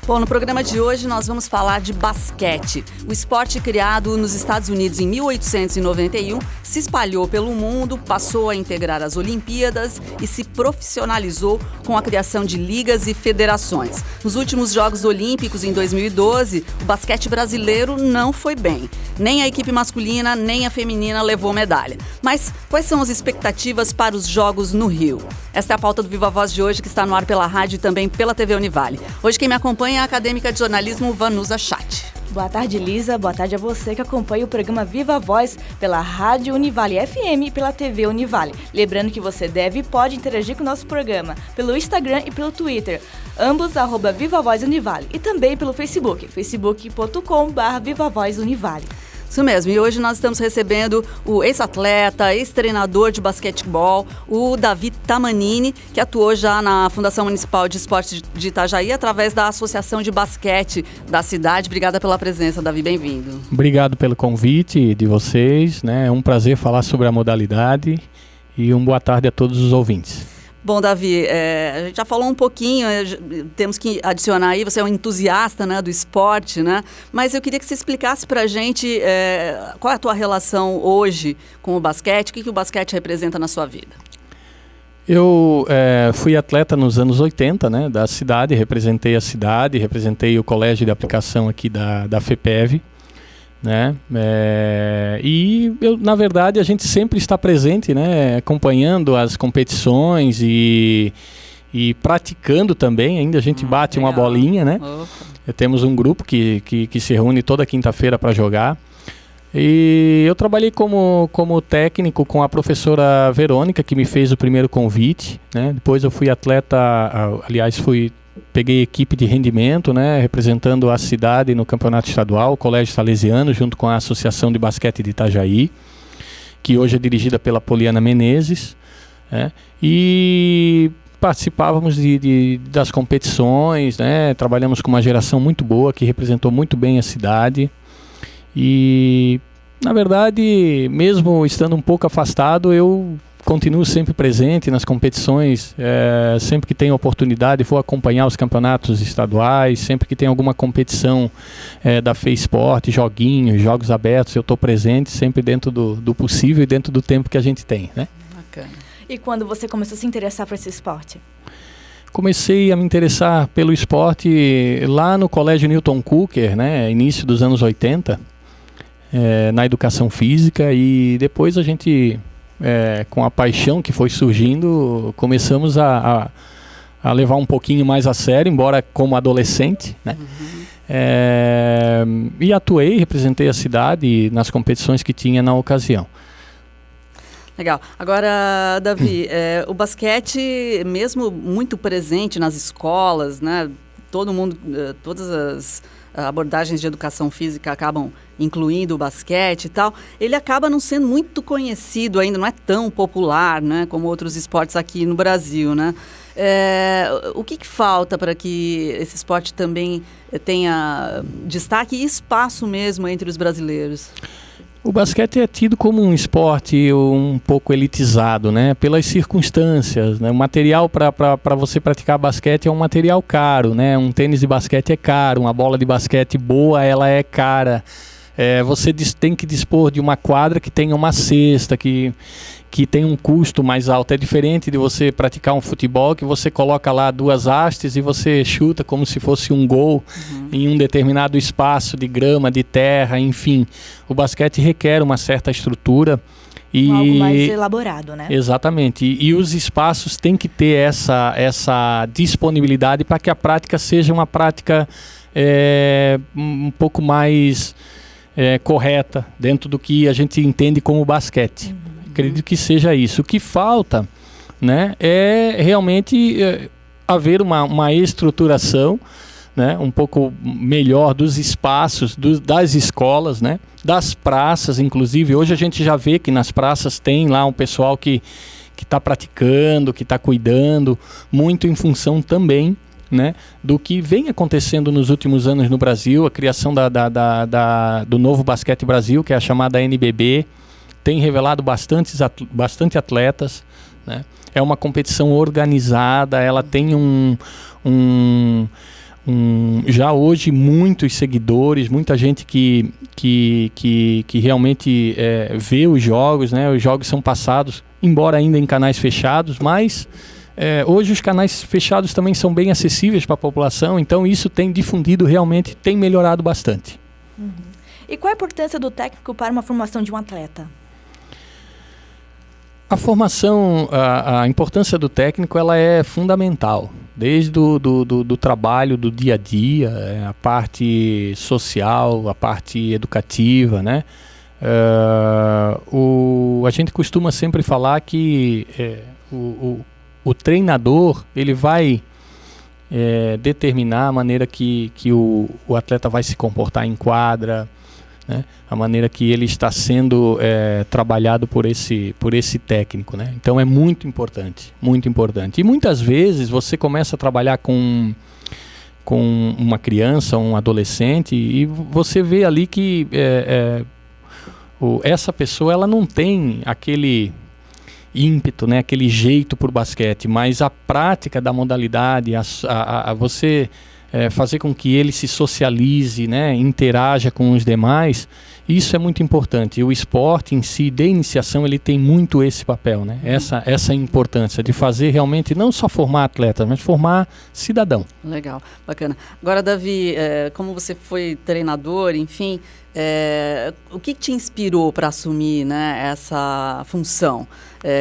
Bom, no programa de hoje nós vamos falar de basquete. O esporte criado nos Estados Unidos em 1891 se espalhou pelo mundo, passou a integrar as Olimpíadas e se profissionalizou com a criação de ligas e federações. Nos últimos Jogos Olímpicos, em 2012, o basquete brasileiro não foi bem. Nem a equipe masculina, nem a feminina levou medalha. Mas quais são as expectativas para os Jogos no Rio? Esta é a pauta do Viva Voz de hoje, que está no ar pela rádio e também pela TV Univale. Hoje quem me acompanha é a acadêmica de jornalismo Vanusa Chatti. Boa tarde, Lisa. Boa tarde a você que acompanha o programa Viva Voz pela Rádio Univale FM e pela TV Univale. Lembrando que você deve e pode interagir com o nosso programa pelo Instagram e pelo Twitter, ambos @Viva Voz Univale, e também pelo Facebook, facebook.com/Viva Voz Univale. Isso mesmo, e hoje nós estamos recebendo o ex-atleta, ex-treinador de basquetebol, o Davi Tamanini, que atuou já na Fundação Municipal de Esportes de Itajaí, através da Associação de Basquete da cidade. Obrigada pela presença, Davi, bem-vindo. Obrigado pelo convite de vocês, né? É um prazer falar sobre a modalidade e boa tarde a todos os ouvintes. Bom, Davi, a gente já falou um pouquinho, temos que adicionar aí, você é um entusiasta, né, do esporte, né? Mas eu queria que você explicasse pra gente qual é a tua relação hoje com o basquete, o que o basquete representa na sua vida? Eu fui atleta nos anos 80, né, da cidade, representei a cidade, representei o colégio de aplicação aqui da FEPEV, né? Na verdade, a gente sempre está presente, né, acompanhando as competições e praticando também. Ainda a gente bate legal. Uma bolinha, né? Temos um grupo que se reúne toda quinta-feira para jogar. E eu trabalhei como técnico com a professora Verônica, que me fez o primeiro convite, né? Depois eu fui atleta, peguei equipe de rendimento, né, representando a cidade no campeonato estadual, o Colégio Salesiano, junto com a Associação de Basquete de Itajaí, que hoje é dirigida pela Poliana Menezes, né, e participávamos das competições, né, trabalhamos com uma geração muito boa, que representou muito bem a cidade. E, na verdade, mesmo estando um pouco afastado, eu continuo sempre presente nas competições, sempre que tenho oportunidade vou acompanhar os campeonatos estaduais, sempre que tem alguma competição da FEIsport, jogos abertos, eu estou presente sempre dentro do possível e dentro do tempo que a gente tem, né? Bacana. E quando você começou a se interessar por esse esporte? Comecei a me interessar pelo esporte lá no Colégio Newton Cooker, né, início dos anos 80, na educação física, e depois a gente... com a paixão que foi surgindo, começamos a levar um pouquinho mais a sério, embora como adolescente, né? E atuei, representei a cidade nas competições que tinha na ocasião. Legal. Agora, Davi, o basquete, mesmo muito presente nas escolas, né? Todo mundo, todas as abordagens de educação física acabam incluindo o basquete e tal, ele acaba não sendo muito conhecido ainda, não é tão popular, né, como outros esportes aqui no Brasil, né? O que falta para que esse esporte também tenha destaque e espaço mesmo entre os brasileiros? O basquete é tido como um esporte um pouco elitizado, né? Pelas circunstâncias, né? O material para você praticar basquete é um material caro, né? Um tênis de basquete é caro, uma bola de basquete boa, ela é cara. Você tem que dispor de uma quadra que tenha uma cesta, que tem um custo mais alto. É diferente de você praticar um futebol, que você coloca lá 2 hastes e você chuta como se fosse um gol em um determinado espaço de grama, de terra, enfim. O basquete requer uma certa estrutura. Algo mais elaborado, né? Exatamente. E os espaços têm que ter essa disponibilidade para que a prática seja uma prática um pouco mais correta dentro do que a gente entende como basquete. Acredito que seja isso. O que falta, né, é realmente haver uma estruturação, né, um pouco melhor dos espaços, das escolas, né, das praças, inclusive. Hoje a gente já vê que nas praças tem lá um pessoal que está praticando, que está cuidando, muito em função também, né, do que vem acontecendo nos últimos anos no Brasil, a criação do novo Basquete Brasil, que é a chamada NBB, tem revelado bastante atletas, né? É uma competição organizada, ela tem já hoje muitos seguidores, muita gente que realmente vê os jogos, né? Os jogos são passados, embora ainda em canais fechados, mas hoje os canais fechados também são bem acessíveis para a população, então isso tem difundido realmente, tem melhorado bastante. Uhum. E qual a importância do técnico para uma formação de um atleta? A formação, a importância do técnico, ela é fundamental, desde do trabalho do dia a dia, a parte social, a parte educativa, né? A gente costuma sempre falar que o treinador, ele vai determinar a maneira que o atleta vai se comportar em quadra, né? A maneira que ele está sendo trabalhado por esse técnico, né? Então é muito importante, muito importante. E muitas vezes você começa a trabalhar com uma criança, um adolescente, e você vê ali que essa pessoa, ela não tem aquele ímpeto, né? Aquele jeito por basquete, mas a prática da modalidade, você fazer com que ele se socialize, né, interaja com os demais, isso é muito importante. E o esporte em si, de iniciação, ele tem muito esse papel, né? Essa importância de fazer realmente, não só formar atletas, mas formar cidadão. Legal, bacana. Agora, Davi, como você foi treinador, enfim, o que te inspirou para assumir, né, essa função?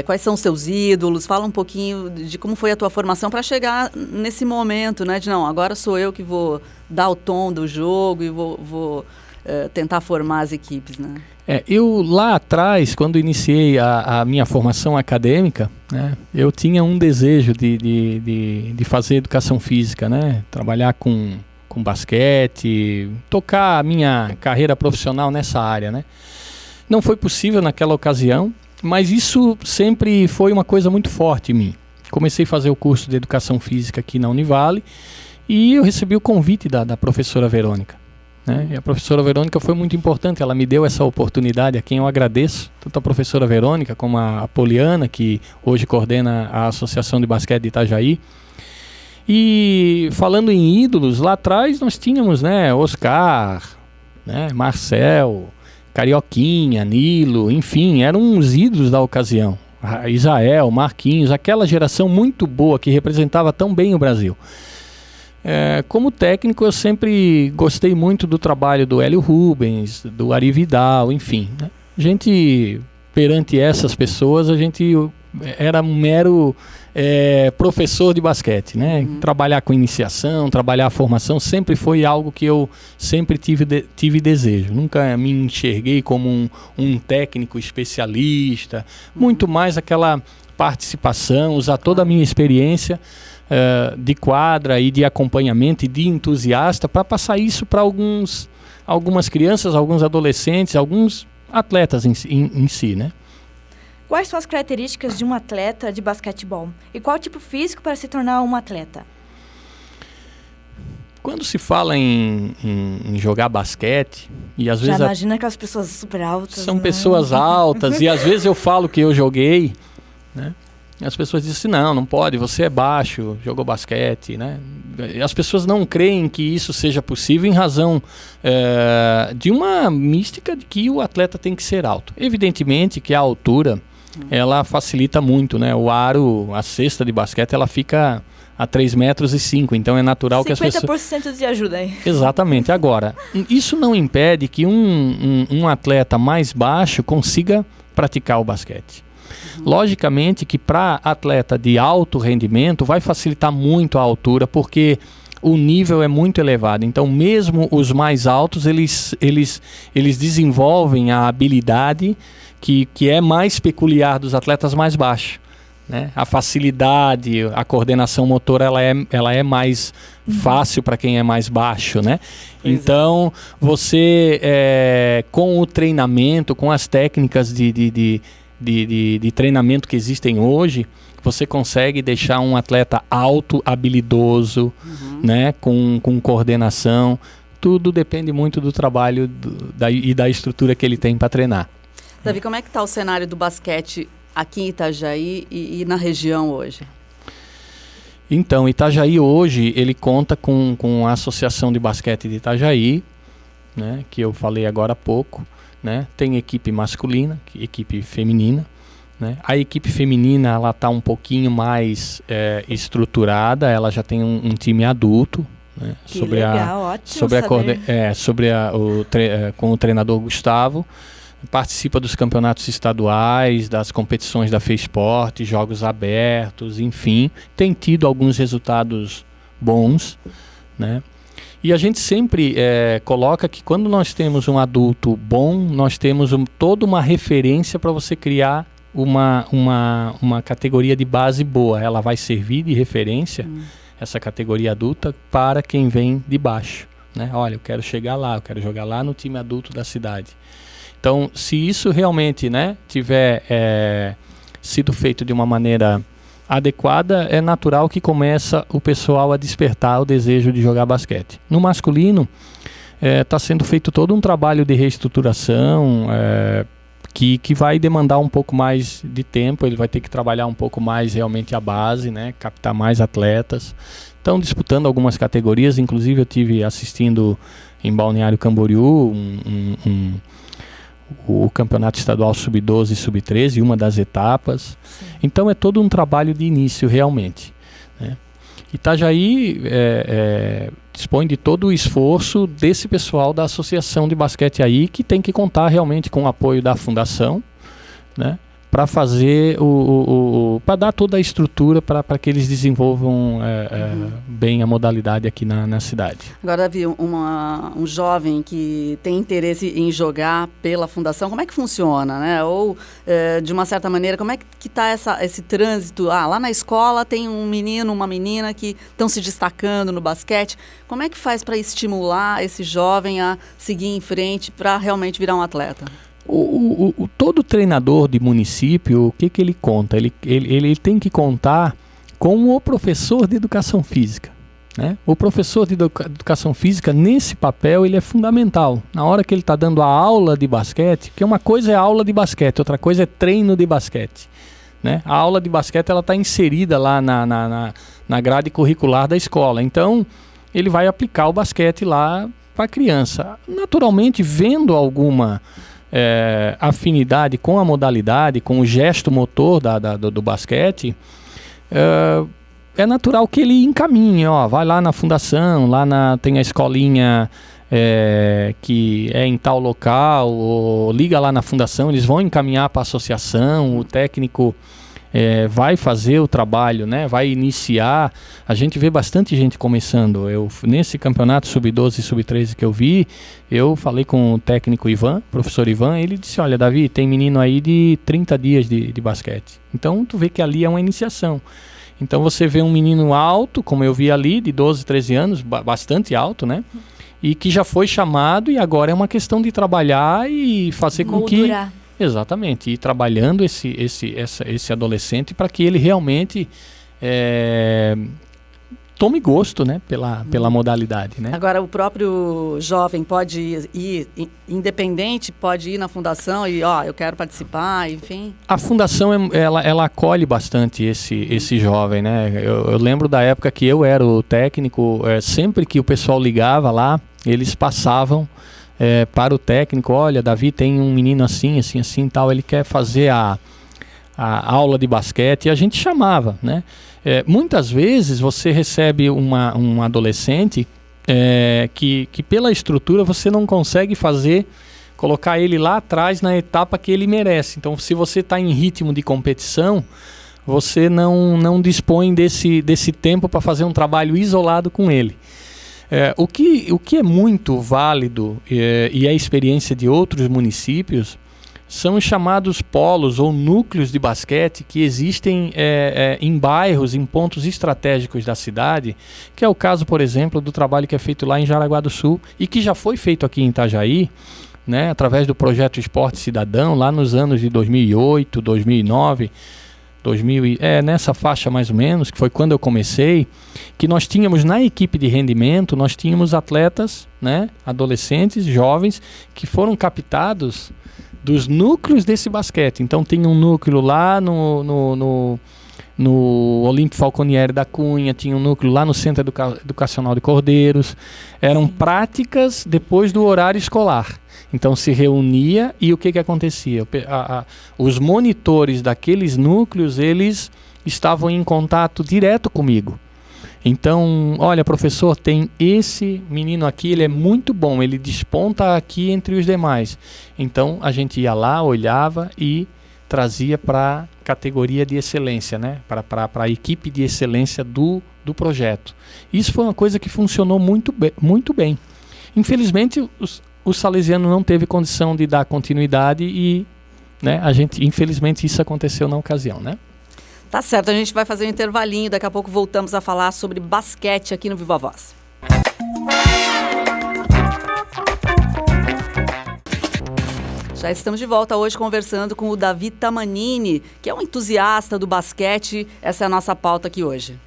Quais são os seus ídolos? Fala um pouquinho de como foi a tua formação para chegar nesse momento, né? De não, agora sou eu que vou dar o tom do jogo e vou tentar formar as equipes, né? Eu lá atrás, quando iniciei a minha formação acadêmica, né, eu tinha um desejo de fazer educação física, né? Trabalhar com basquete, tocar a minha carreira profissional nessa área, né? Não foi possível naquela ocasião, mas isso sempre foi uma coisa muito forte em mim. Comecei a fazer o curso de Educação Física aqui na Univale e eu recebi o convite da professora Verônica, né? E a professora Verônica foi muito importante, ela me deu essa oportunidade, a quem eu agradeço, tanto a professora Verônica como a Poliana, que hoje coordena a Associação de Basquete de Itajaí. E falando em ídolos, lá atrás nós tínhamos, né, Oscar, né, Marcel, Carioquinha, Nilo, enfim, eram os ídolos da ocasião. Isael, Marquinhos, aquela geração muito boa que representava tão bem o Brasil. Como técnico, eu sempre gostei muito do trabalho do Hélio Rubens, do Ari Vidal, enfim, né? Perante essas pessoas, a gente era um mero professor de basquete, né? Trabalhar com iniciação, trabalhar a formação sempre foi algo que eu sempre tive desejo. Nunca me enxerguei como um técnico especialista, muito mais aquela participação, usar toda a minha experiência de quadra e de acompanhamento e de entusiasta para passar isso para algumas crianças, alguns adolescentes, alguns atletas em si, né? Quais são as características de um atleta de basquetebol? E qual o tipo físico para se tornar um atleta? Quando se fala em jogar basquete, e às vezes... Já imagina aquelas pessoas super altas. São, né? Pessoas altas, e às vezes eu falo que eu joguei, né? E as pessoas dizem assim, não pode, você é baixo, jogou basquete, né? As pessoas não creem que isso seja possível em razão de uma mística de que o atleta tem que ser alto. Evidentemente que a altura, ela facilita muito, né? O aro, a cesta de basquete, ela fica a 3,5 metros, então é natural que as pessoas... 50% de ajuda aí. Exatamente. Agora, isso não impede que um atleta mais baixo consiga praticar o basquete. Logicamente que para atleta de alto rendimento vai facilitar muito a altura, porque o nível é muito elevado. Então, mesmo os mais altos, eles desenvolvem a habilidade que é mais peculiar dos atletas mais baixos, né? A facilidade, a coordenação motora, ela é mais fácil para quem é mais baixo, né? Então, você, com o treinamento, com as técnicas de treinamento que existem hoje, você consegue deixar um atleta alto, habilidoso, né? Com coordenação. Tudo depende muito do trabalho e da estrutura que ele tem para treinar. Davi, como é que está o cenário do basquete aqui em Itajaí e na região hoje? Então, Itajaí hoje, ele conta com a Associação de Basquete de Itajaí, né, que eu falei agora há pouco, né? Tem equipe masculina, equipe feminina, né? A equipe feminina, ela está um pouquinho mais estruturada, ela já tem um time adulto, né? Com o treinador Gustavo, participa dos campeonatos estaduais, das competições da FESPORT, jogos abertos, enfim, tem tido alguns resultados bons, né? E a gente sempre coloca que quando nós temos um adulto bom, nós temos toda uma referência para você criar uma categoria de base boa. Ela vai servir de referência, essa categoria adulta, para quem vem de baixo, né? Olha, eu quero chegar lá, eu quero jogar lá no time adulto da cidade. Então, se isso realmente, né, tiver sido feito de uma maneira adequada, é natural que começa o pessoal a despertar o desejo de jogar basquete. No masculino, está sendo feito todo um trabalho de reestruturação que vai demandar um pouco mais de tempo, ele vai ter que trabalhar um pouco mais realmente a base, né, captar mais atletas. Estão disputando algumas categorias, inclusive eu tive assistindo em Balneário Camboriú o campeonato estadual sub-12 e sub-13, uma das etapas. Sim. Então é todo um trabalho de início realmente, né? Itajaí dispõe de todo o esforço desse pessoal da Associação de Basquete aí, que tem que contar realmente com o apoio da fundação, né, para fazer para dar toda a estrutura para que eles desenvolvam bem a modalidade aqui na cidade. Agora, Davi, um jovem que tem interesse em jogar pela fundação, como é que funciona, né? Ou, de uma certa maneira, como é que está esse trânsito? Lá na escola tem um menino, uma menina que estão se destacando no basquete. Como é que faz para estimular esse jovem a seguir em frente para realmente virar um atleta? Todo treinador de município, o que ele conta? Ele tem que contar com o professor de educação física, né? O professor de educação física, nesse papel, ele é fundamental. Na hora que ele está dando a aula de basquete, porque uma coisa é aula de basquete, outra coisa é treino de basquete, né? A aula de basquete está inserida lá na grade curricular da escola. Então, ele vai aplicar o basquete lá para a criança. Naturalmente, vendo alguma afinidade com a modalidade, com o gesto motor do basquete, é natural que ele encaminhe, vai lá na fundação, tem a escolinha que é em tal local, ou liga lá na fundação, eles vão encaminhar para a associação, o técnico vai fazer o trabalho, né? Vai iniciar. A gente vê bastante gente começando. Nesse campeonato sub-12 e sub-13 que eu vi, eu falei com o técnico Ivan, professor Ivan, ele disse, olha, Davi, tem menino aí de 30 dias de basquete. Então, tu vê que ali é uma iniciação. Então, você vê um menino alto, como eu vi ali, de 12, 13 anos, bastante alto, né? E que já foi chamado e agora é uma questão de trabalhar e fazer com que... Exatamente, e trabalhando esse adolescente para que ele realmente tome gosto, né, pela modalidade, né? Agora, o próprio jovem pode ir independente, pode ir na fundação e, eu quero participar, enfim? A fundação, ela acolhe bastante esse jovem, né? Eu lembro da época que eu era o técnico, sempre que o pessoal ligava lá, eles passavam para o técnico, olha, Davi, tem um menino assim, tal, ele quer fazer a aula de basquete, e a gente chamava, né? Muitas vezes você recebe um adolescente que pela estrutura você não consegue colocar ele lá atrás na etapa que ele merece. Então, se você está em ritmo de competição, você não dispõe desse tempo para fazer um trabalho isolado com ele. O que é muito válido e é a experiência de outros municípios são os chamados polos ou núcleos de basquete que existem em bairros, em pontos estratégicos da cidade, que é o caso, por exemplo, do trabalho que é feito lá em Jaraguá do Sul e que já foi feito aqui em Itajaí, né, através do projeto Esporte Cidadão, lá nos anos de 2008, 2009... nessa faixa mais ou menos, que foi quando eu comecei, que nós tínhamos na equipe de rendimento, nós tínhamos atletas, né, adolescentes, jovens, que foram captados dos núcleos desse basquete. Então tem um núcleo lá no Olímpio Falconieri da Cunha, tinha um núcleo lá no Centro Educacional de Cordeiros. Eram práticas depois do horário escolar. Então se reunia e o que acontecia? Os monitores daqueles núcleos, eles estavam em contato direto comigo. Então, olha, professor, tem esse menino aqui, ele é muito bom, ele desponta aqui entre os demais. Então a gente ia lá, olhava e trazia para a categoria de excelência, né? Para a equipe de excelência do projeto. Isso foi uma coisa que funcionou muito bem. Infelizmente, o Salesiano não teve condição de dar continuidade e, né, infelizmente isso aconteceu na ocasião, né? Tá certo, a gente vai fazer um intervalinho, daqui a pouco voltamos a falar sobre basquete aqui no Viva Voz. Já estamos de volta hoje conversando com o Davi Tamanini, que é um entusiasta do basquete. Essa é a nossa pauta aqui hoje.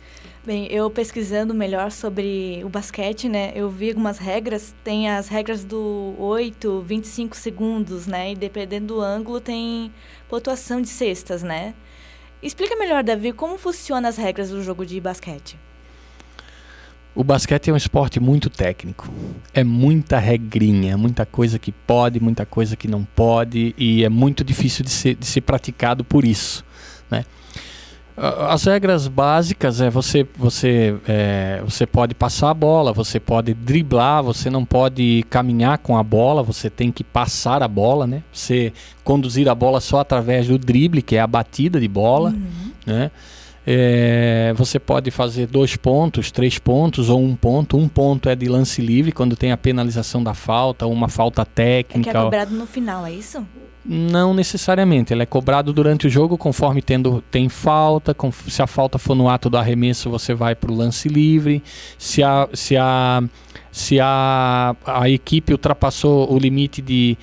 Bem, eu pesquisando melhor sobre o basquete, né, eu vi algumas regras. Tem as regras do 8, 25 segundos, né, e dependendo do ângulo tem pontuação de cestas, né. Explica melhor, Davi, como funcionam as regras do jogo de basquete. O basquete é um esporte muito técnico. É muita regrinha, muita coisa que pode, muita coisa que não pode, e é muito difícil de ser praticado por isso, né? As regras básicas você pode passar a bola, você pode driblar, você não pode caminhar com a bola, você tem que passar a bola, né? Você conduzir a bola só através do drible, que é a batida de bola, né? Você pode fazer 2 pontos, 3 pontos ou 1 ponto. 1 ponto é de lance livre, quando tem a penalização da falta ou uma falta técnica. É que é cobrado no final, é isso? Não necessariamente, ele é cobrado durante o jogo conforme tem falta. Se a falta for no ato do arremesso, você vai para o lance livre. Se a equipe ultrapassou o limite de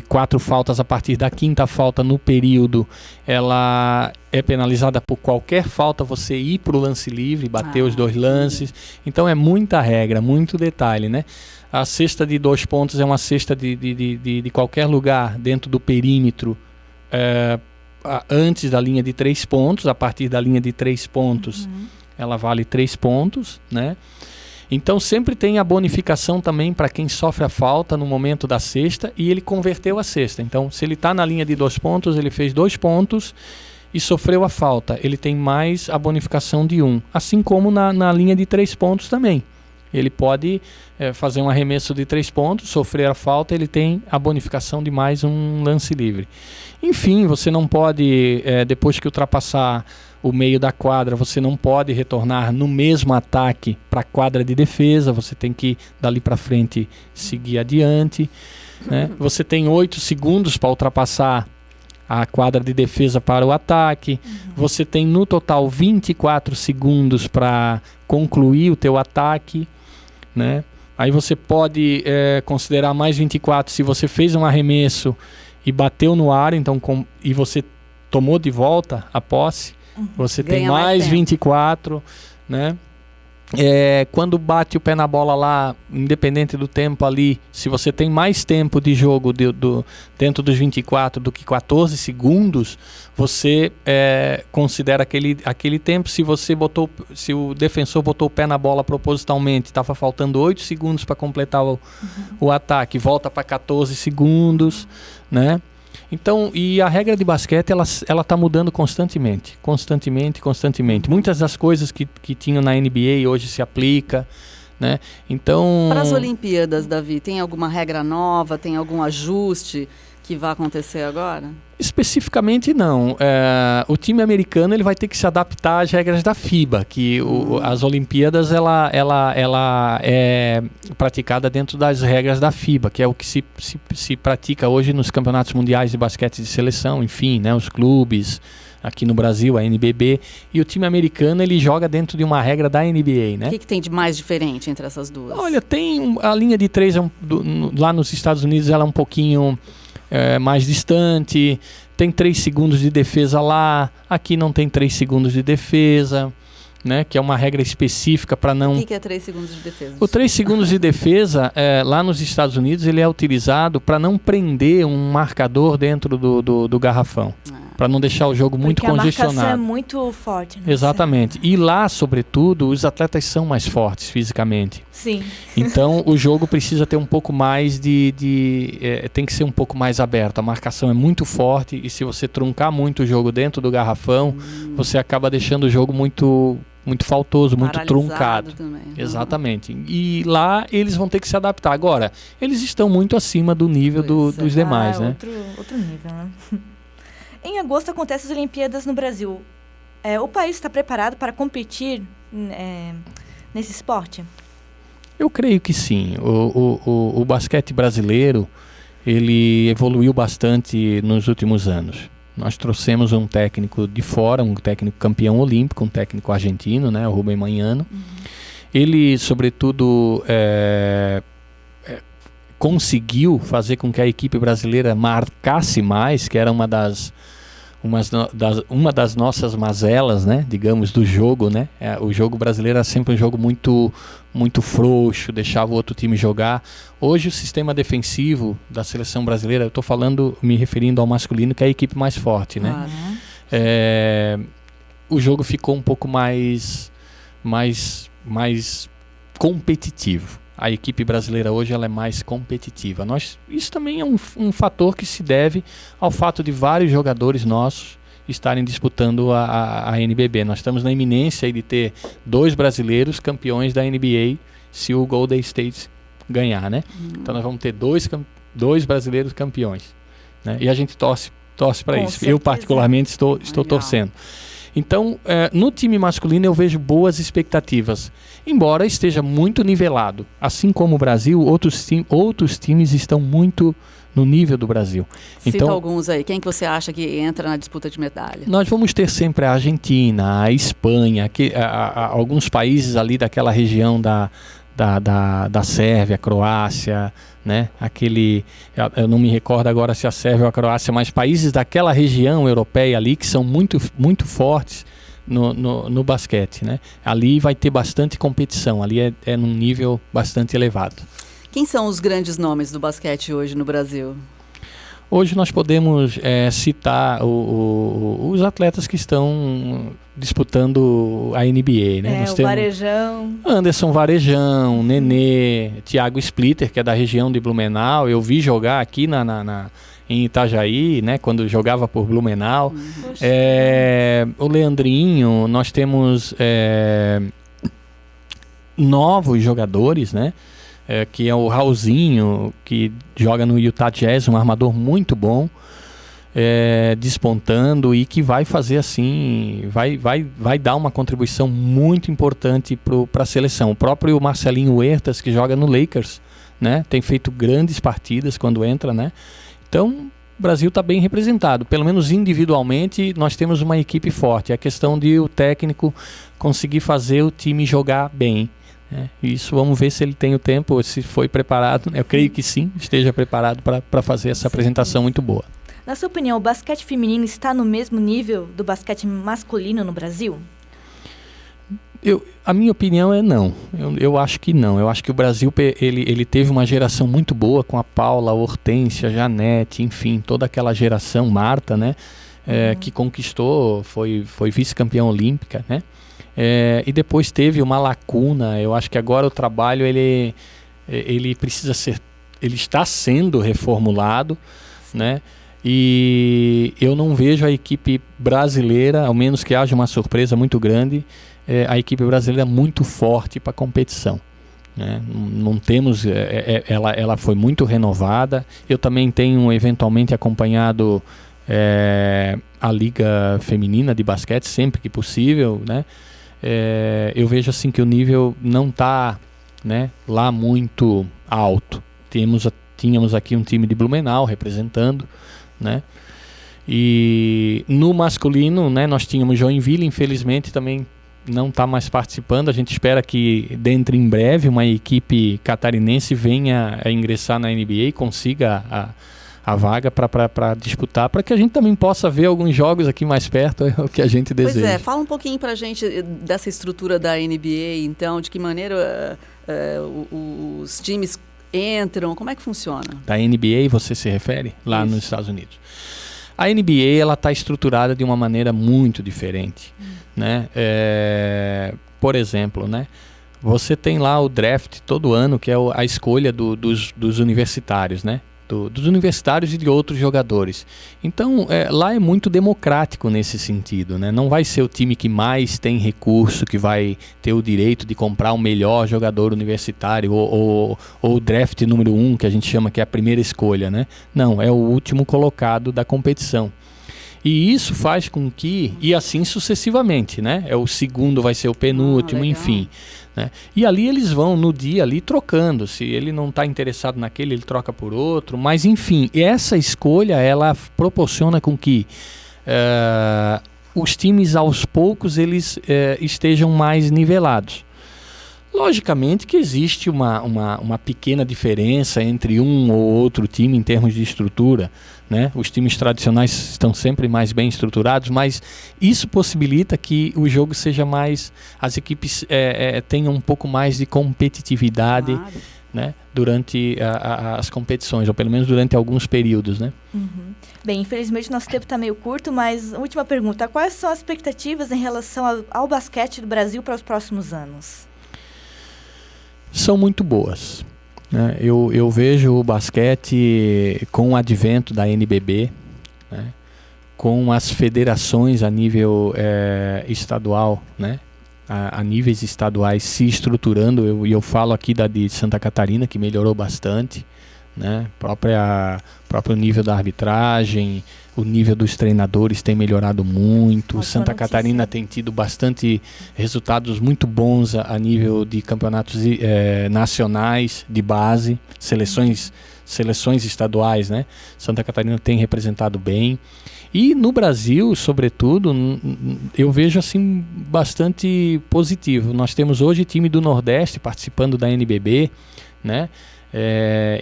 4 faltas a partir da 5ª falta no período, ela é penalizada por qualquer falta você ir para o lance livre, bater os 2 lances. Então é muita regra, muito detalhe, né? A cesta de 2 pontos é uma cesta de qualquer lugar dentro do perímetro, antes da linha de 3 pontos. A partir da linha de 3 pontos, ela vale 3 pontos, né? Então sempre tem a bonificação também para quem sofre a falta no momento da cesta e ele converteu a cesta. Então, se ele está na linha de 2 pontos, ele fez 2 pontos e sofreu a falta, ele tem mais a bonificação de 1. Assim como na linha de 3 pontos também. Ele pode fazer um arremesso de 3 pontos, sofrer a falta, ele tem a bonificação de mais um lance livre. Enfim, você não pode, depois que ultrapassar o meio da quadra, você não pode retornar no mesmo ataque para a quadra de defesa, você tem que, dali para frente, seguir adiante, né? Você tem 8 segundos para ultrapassar a quadra de defesa para o ataque. Você tem no total 24 segundos para concluir o teu ataque, né? Aí você pode considerar mais 24 se você fez um arremesso e bateu no ar, então e você tomou de volta a posse, você tem mais 24, né? Quando bate o pé na bola lá, independente do tempo ali, se você tem mais tempo de jogo dentro dos 24 do que 14 segundos, você considera aquele tempo. Se o defensor botou o pé na bola propositalmente, estava faltando 8 segundos para completar o ataque, volta para 14 segundos, né? Então, e a regra de basquete, ela está mudando constantemente. Muitas das coisas que tinham na NBA hoje se aplica, né? Então, para as Olimpíadas, Davi, tem alguma regra nova, tem algum ajuste que vai acontecer agora? Especificamente não. O time americano ele vai ter que se adaptar às regras da FIBA, que as Olimpíadas ela é praticada dentro das regras da FIBA, que é o que se pratica hoje nos campeonatos mundiais de basquete de seleção, enfim, né, os clubes, aqui no Brasil, a NBB, e o time americano ele joga dentro de uma regra da NBA, né? O que tem de mais diferente entre essas duas? Olha, tem a linha de 3 lá nos Estados Unidos, ela é um pouquinho mais distante, tem 3 segundos de defesa lá, aqui não tem 3 segundos de defesa, né, que é uma regra específica para não... O que é 3 segundos de defesa? O 3 segundos de defesa, lá nos Estados Unidos, ele é utilizado para não prender um marcador dentro do garrafão. para não deixar o jogo muito congestionado. Porque a marcação é muito forte. Né? Exatamente. E lá, sobretudo, os atletas são mais fortes fisicamente. Sim. Então, o jogo precisa ter um pouco mais tem que ser um pouco mais aberto. A marcação é muito forte e se você truncar muito o jogo dentro do garrafão, você acaba deixando o jogo muito faltoso, muito truncado. Também. Exatamente. E lá eles vão ter que se adaptar. Agora, eles estão muito acima do nível dos demais, né? Outro nível, né? Em agosto acontecem as Olimpíadas no Brasil. O país está preparado para competir nesse esporte? Eu creio que sim. O basquete brasileiro, ele evoluiu bastante nos últimos anos. Nós trouxemos um técnico de fora, um técnico campeão olímpico, um técnico argentino, né, o Rubem Magnano. Ele, sobretudo, conseguiu fazer com que a equipe brasileira marcasse mais, que era uma das nossas mazelas, né, digamos, do jogo, né? O jogo brasileiro era sempre um jogo muito frouxo, deixava o outro time jogar. Hoje o sistema defensivo da seleção brasileira, eu estou me referindo ao masculino, que é a equipe mais forte, né? O jogo ficou um pouco mais competitivo. A equipe brasileira hoje ela é mais competitiva. Isso também é um fator que se deve ao fato de vários jogadores nossos estarem disputando a NBB. Nós estamos na iminência de ter 2 brasileiros campeões da NBA se o Golden State ganhar, né? Então nós vamos ter 2 brasileiros campeões, né? E a gente torce para isso. Certeza. Eu particularmente estou torcendo. Então, no time masculino eu vejo boas expectativas, embora esteja muito nivelado. Assim como o Brasil, outros times estão muito no nível do Brasil. Cita então, alguns aí. Quem que você acha que entra na disputa de medalha? Nós vamos ter sempre a Argentina, a Espanha, alguns países ali daquela região da Sérvia, Croácia, né? Eu não me recordo agora se a Sérvia ou a Croácia, mas países daquela região europeia ali que são muito, muito fortes no basquete, né? Ali vai ter bastante competição, ali é num nível bastante elevado. Quem são os grandes nomes do basquete hoje no Brasil? Hoje nós podemos citar os atletas que estão disputando a NBA, né? Nós temos Varejão. Anderson Varejão, Nenê, Thiago Splitter, que é da região de Blumenau. Eu vi jogar aqui em Itajaí, né? Quando jogava por Blumenau. O Leandrinho, nós temos novos jogadores, né? Que é o Raulzinho, que joga no Utah Jazz, um armador muito bom, despontando e que vai fazer assim, vai dar uma contribuição muito importante para a seleção. O próprio Marcelinho Huertas, que joga no Lakers, né, tem feito grandes partidas quando entra, né? Então, o Brasil está bem representado, pelo menos individualmente nós temos uma equipe forte. É a questão de o técnico conseguir fazer o time jogar bem. Isso vamos ver se ele tem o tempo, se foi preparado. Eu creio que sim, esteja preparado para fazer essa apresentação muito boa. Na sua opinião, o basquete feminino está no mesmo nível do basquete masculino no Brasil? A minha opinião é não. Eu acho que não. Eu acho que o Brasil ele teve uma geração muito boa com a Paula, a Hortência, a Janete, enfim, toda aquela geração, Marta, né? Que conquistou, foi vice-campeã olímpica, né? E depois teve uma lacuna. Eu acho que agora o trabalho ele está sendo reformulado, né? E eu não vejo a equipe brasileira, ao menos que haja uma surpresa muito grande, a equipe brasileira muito forte para a competição, né? Não temos, ela foi muito renovada. Eu também tenho eventualmente acompanhado a Liga Feminina de Basquete sempre que possível, né? Eu vejo assim que o nível não está, né, lá muito alto. Tínhamos aqui um time de Blumenau representando, né? E no masculino, né, nós tínhamos Joinville, infelizmente também não está mais participando. A gente espera que dentro em breve uma equipe catarinense venha a ingressar na NBA e consiga a vaga para disputar, para que a gente também possa ver alguns jogos aqui mais perto, é o que a gente deseja. Pois fala um pouquinho para a gente dessa estrutura da NBA, então, de que maneira os times entram, como é que funciona? Da NBA você se refere? Lá nos Estados Unidos. A NBA ela está estruturada de uma maneira muito diferente, né? Por exemplo, né? Você tem lá o draft todo ano, que é a escolha dos universitários, né? Dos universitários e de outros jogadores. Então, lá é muito democrático nesse sentido, né? Não vai ser o time que mais tem recurso, que vai ter o direito de comprar o melhor jogador universitário, ou o draft número 1, que a gente chama que é a primeira escolha, né? Não, é o último colocado da competição. E isso faz com que, e assim sucessivamente, né? O segundo vai ser o penúltimo, enfim. Né? E ali eles vão, no dia ali, trocando. Se ele não está interessado naquele, ele troca por outro. Mas, enfim, essa escolha, ela proporciona com que os times, aos poucos, eles estejam mais nivelados. Logicamente que existe uma pequena diferença entre um ou outro time em termos de estrutura, né? Os times tradicionais estão sempre mais bem estruturados, mas isso possibilita que o jogo seja mais... As equipes tenham um pouco mais de competitividade, né? Durante as competições, ou pelo menos durante alguns períodos, né? Uhum. Bem, infelizmente nosso tempo está meio curto, mas última pergunta. Quais são as expectativas em relação ao basquete do Brasil para os próximos anos? São muito boas, né? Eu vejo o basquete com o advento da NBB, né? Com as federações a nível estadual, né? A níveis estaduais se estruturando, eu falo aqui da de Santa Catarina, que melhorou bastante, né? Próprio nível da arbitragem, o nível dos treinadores tem melhorado muito. Santa Catarina tem tido bastante resultados muito bons a nível de campeonatos nacionais de base, seleções estaduais, né? Santa Catarina tem representado bem. E no Brasil, sobretudo, eu vejo assim bastante positivo. Nós temos hoje time do Nordeste participando da NBB, né?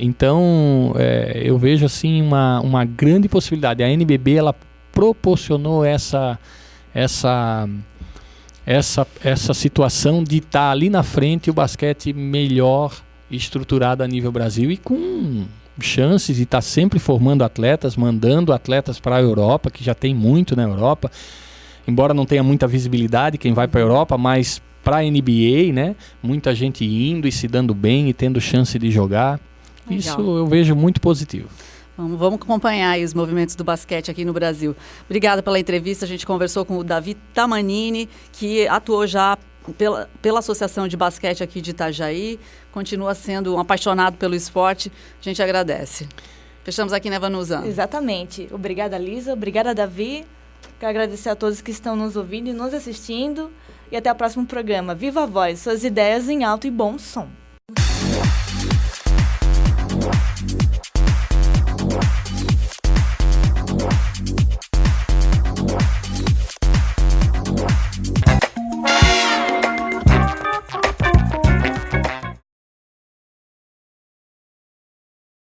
Então, eu vejo assim uma grande possibilidade. A NBB ela proporcionou essa situação de estar ali na frente, o basquete melhor estruturado a nível Brasil e com chances de estar sempre formando atletas, mandando atletas para a Europa, que já tem muito na Europa, embora não tenha muita visibilidade quem vai para a Europa, mas para a NBA, né? Muita gente indo e se dando bem e tendo chance de jogar. Legal. Isso eu vejo muito positivo. Vamos acompanhar aí os movimentos do basquete aqui no Brasil. Obrigada pela entrevista. A gente conversou com o Davi Tamanini, que atuou já pela Associação de Basquete aqui de Itajaí. Continua sendo um apaixonado pelo esporte. A gente agradece. Fechamos aqui, né, Vanusa? Exatamente. Obrigada, Lisa. Obrigada, Davi. Quero agradecer a todos que estão nos ouvindo e nos assistindo. E até o próximo programa. Viva a Voz, suas ideias em alto e bom som.